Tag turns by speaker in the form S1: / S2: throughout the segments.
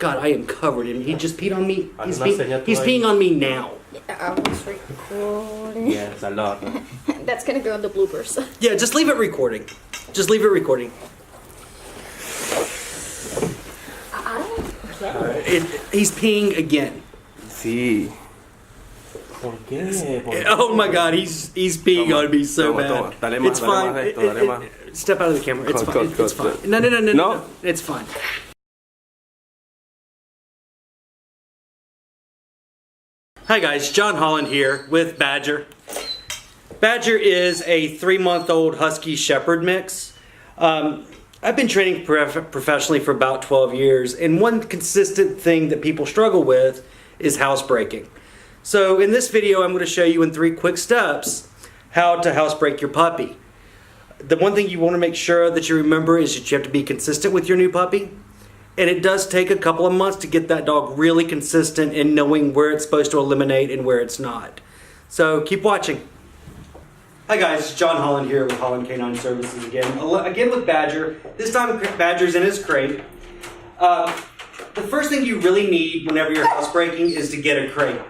S1: God, I am covered in. He just peed on me. He's
S2: He's
S1: peeing on me now.
S3: I was recording.
S2: Yeah, it's a lot.
S3: That's gonna go in the bloopers.
S1: Yeah, just leave it recording. Just leave it recording.
S3: I don't get it.
S1: He's peeing again.
S2: Sí. ¿Por qué?
S1: Oh my God, he's peeing on me so bad.
S2: Dale más,
S1: It's
S2: dale
S1: fine.
S2: más esto, dale más.
S1: Step out of the camera. It's
S2: Cut,
S1: fine.
S2: cut,
S1: It's
S2: cut,
S1: fine.
S2: cut.
S1: No. It's fine. Hi guys, John Holland here with Badger. Badger is a 3-month-old Husky Shepherd mix. I've been training professionally for about 12 years, and one consistent thing that people struggle with is housebreaking. So in this video, I'm going to show you in 3 quick steps how to housebreak your puppy. The one thing you want to make sure that you remember is that you have to be consistent with your new puppy. And it does take a couple of months to get that dog really consistent in knowing where it's supposed to eliminate and where it's not. So keep watching. Hi guys, John Holland here with Holland Canine Services again. Again with Badger. This time Badger's in his crate. The first thing you really need whenever you're housebreaking is to get a crate.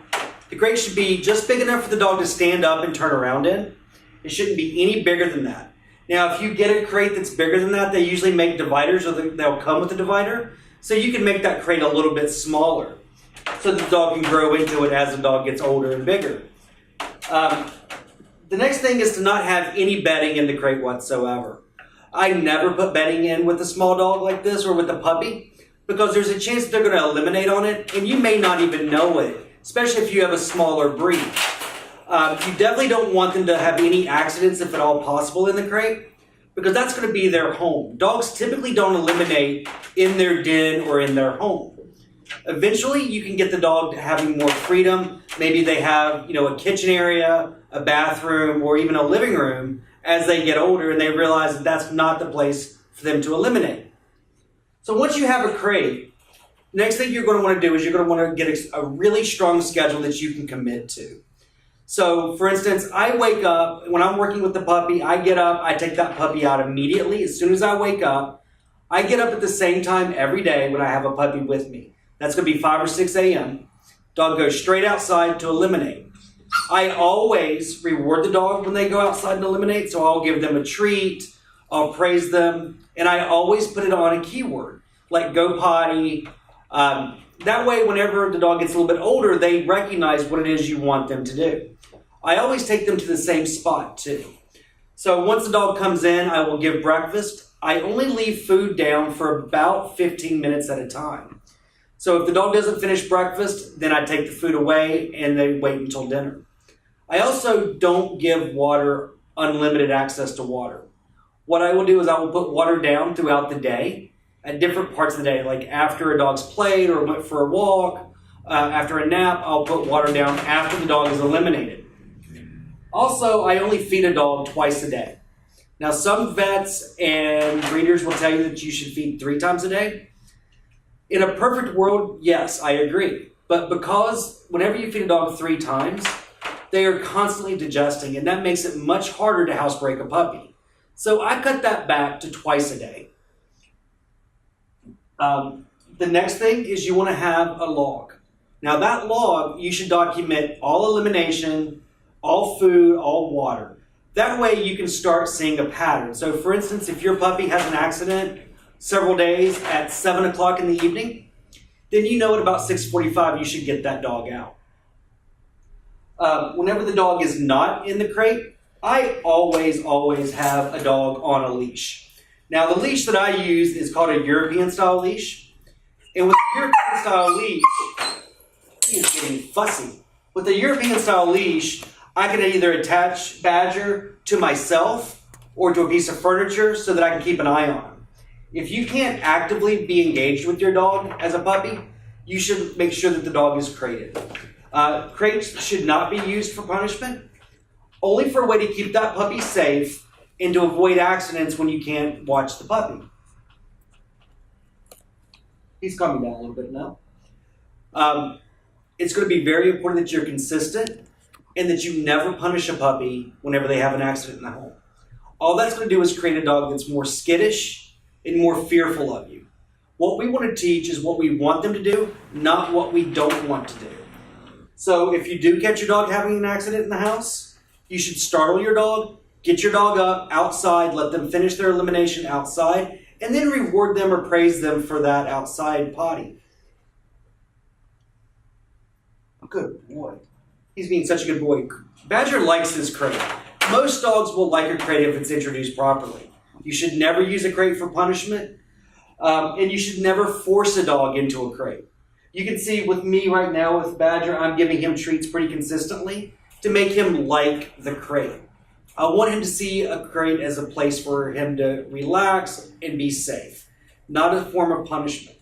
S1: The crate should be just big enough for the dog to stand up and turn around in. It shouldn't be any bigger than that. Now, if you get a crate that's bigger than that, they usually make dividers, or they'll come with a divider. So you can make that crate a little bit smaller so the dog can grow into it as the dog gets older and bigger. The next thing is to not have any bedding in the crate whatsoever. I never put bedding in with a small dog like this or with a puppy because there's a chance that they're going to eliminate on it, and you may not even know it, especially if you have a smaller breed. You definitely don't want them to have any accidents, if at all possible, in the crate, because that's going to be their home. Dogs typically don't eliminate in their den or in their home. Eventually, you can get the dog to having more freedom. Maybe they have, a kitchen area, a bathroom, or even a living room as they get older, and they realize that that's not the place for them to eliminate. So once you have a crate, next thing you're going to want to do is you're going to want to get a really strong schedule that you can commit to. So, for instance, I wake up, when I'm working with the puppy, I get up, I take that puppy out immediately. As soon as I wake up, I get up at the same time every day when I have a puppy with me. That's going to be 5 or 6 a.m. Dog goes straight outside to eliminate. I always reward the dog when they go outside and eliminate, so I'll give them a treat, I'll praise them, and I always put it on a keyword, like go potty. That way, whenever the dog gets a little bit older, they recognize what it is you want them to do. I always take them to the same spot, too. So once the dog comes in, I will give breakfast. I only leave food down for about 15 minutes at a time. So if the dog doesn't finish breakfast, then I take the food away and they wait until dinner. I also don't give water unlimited access to water. What I will do is I will put water down throughout the day at different parts of the day, like after a dog's played or went for a walk, after a nap, I'll put water down after the dog is eliminated. Also, I only feed a dog twice a day. Now, some vets and breeders will tell you that you should feed 3 times a day. In a perfect world, yes, I agree. But because whenever you feed a dog 3 times, they are constantly digesting, and that makes it much harder to housebreak a puppy. So I cut that back to twice a day. The next thing is you want to have a log. Now that log, you should document all elimination, all food, all water. That way you can start seeing a pattern. So for instance, if your puppy has an accident several days at 7 o'clock in the evening, then you know at about 6:45 you should get that dog out. Whenever the dog is not in the crate, I always have a dog on a leash. Now, the leash that I use is called a European-style leash. And with the European-style leash, he is getting fussy. With the European-style leash, I can either attach Badger to myself or to a piece of furniture so that I can keep an eye on him. If you can't actively be engaged with your dog as a puppy, you should make sure that the dog is crated. Crates should not be used for punishment, only for a way to keep that puppy safe and to avoid accidents when you can't watch the puppy. He's calming down a little bit now. It's going to be very important that you're consistent and that you never punish a puppy whenever they have an accident in the home. All that's going to do is create a dog that's more skittish and more fearful of you. What we want to teach is what we want them to do, not what we don't want to do. So if you do catch your dog having an accident in the house, you should startle your dog, get your dog up outside, let them finish their elimination outside, and then reward them or praise them for that outside potty. Good boy. He's being such a good boy. Badger likes this crate. Most dogs will like a crate if it's introduced properly. You should never use a crate for punishment, and you should never force a dog into a crate. You can see with me right now with Badger, I'm giving him treats pretty consistently to make him like the crate. I want him to see a crate as a place for him to relax and be safe, not a form of punishment.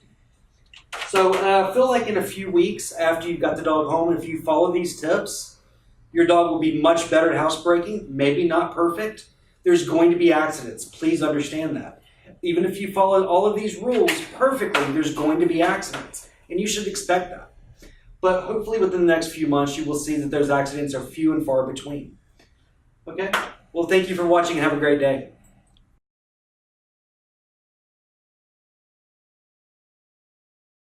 S1: So I feel like in a few weeks after you've got the dog home, if you follow these tips, your dog will be much better at housebreaking, maybe not perfect. There's going to be accidents. Please understand that. Even if you follow all of these rules perfectly, there's going to be accidents, and you should expect that. But hopefully within the next few months, you will see that those accidents are few and far between. Okay? Well, thank you for watching and have a great day.